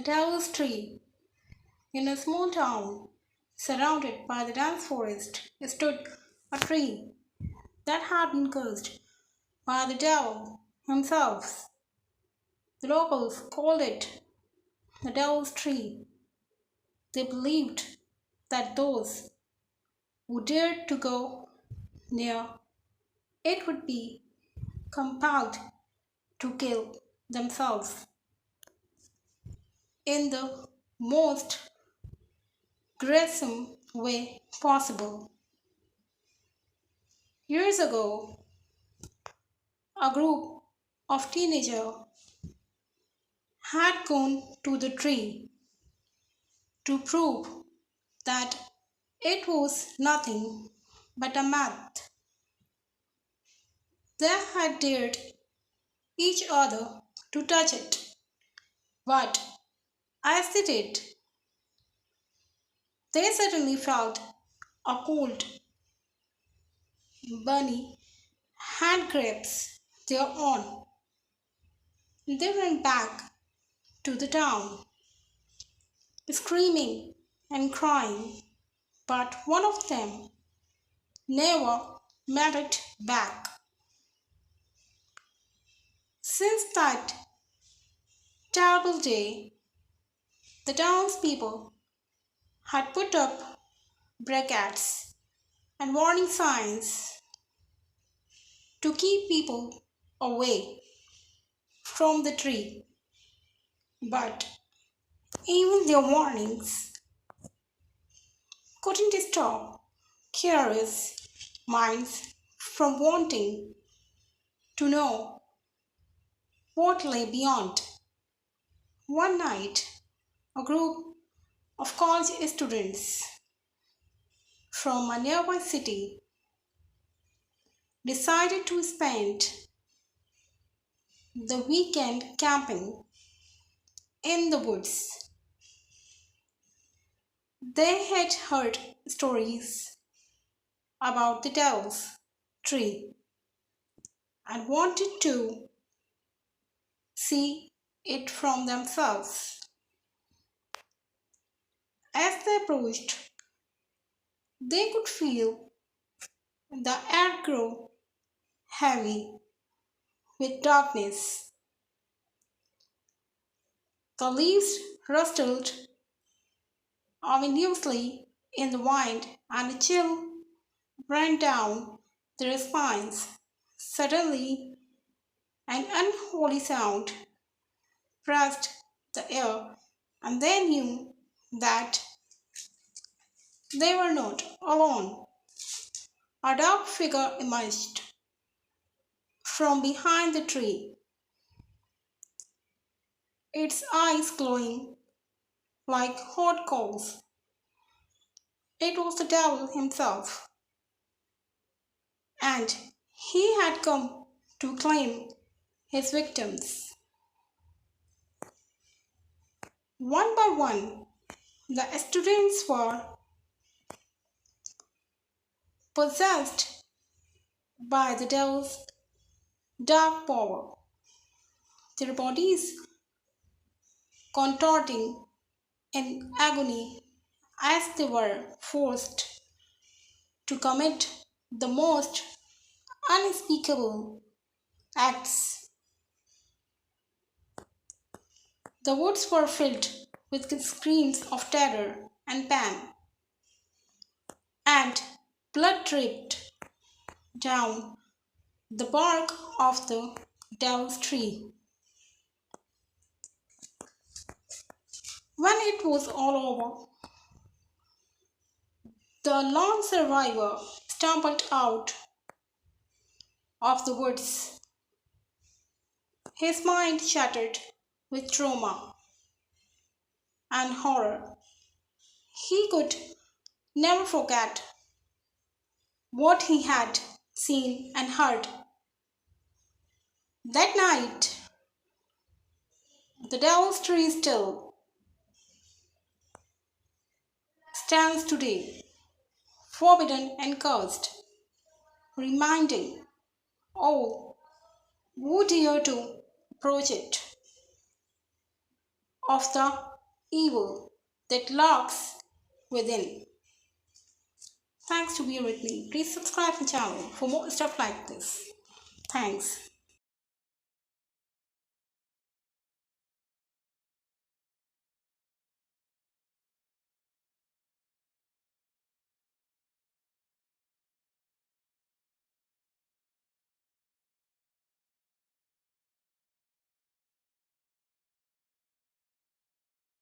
devil's tree. In a small town, surrounded by the dense forest, stood a tree that had been cursed by the devil himself. The locals called it the devil's tree. They believed that those who dared to go near it would be compelled to kill themselves in the most gruesome way possible. Years ago, a group of teenagers had gone to the tree to prove that it was nothing but a myth. They had dared each other to touch it, but as they did, they suddenly felt a cold, bunny hand grasp their own. They went back to the town, screaming and crying, but one of them never made it back. Since that terrible day, the townspeople had put up barricades and warning signs to keep people away from the tree. But even their warnings couldn't stop curious minds from wanting to know what lay beyond. One night, a group of college students from a nearby city decided to spend the weekend camping in the woods. They had heard stories about the devil's tree and wanted to see it from themselves. As they approached, they could feel the air grow heavy with darkness. The leaves rustled ominously in the wind, and a chill ran down their spines. Suddenly, an unholy sound pressed the air, and they knew that they were not alone. A dark figure emerged from behind the tree, its eyes glowing like hot coals. It was the devil himself, and he had come to claim his victims. One by one, the students were possessed by the devil's dark power, their bodies contorting in agony as they were forced to commit the most unspeakable acts. The woods were filled with screams of terror and pain, and blood dripped down the bark of the devil's tree. When it was all over, the lone survivor stumbled out of the woods, his mind shattered with trauma and horror. He could never forget what he had seen and heard. That night, the devil's tree still stands today, forbidden and cursed, reminding all who dare to approach it of the evil that lurks within. Thanks to be with me. Please subscribe to the channel for more stuff like this. Thanks.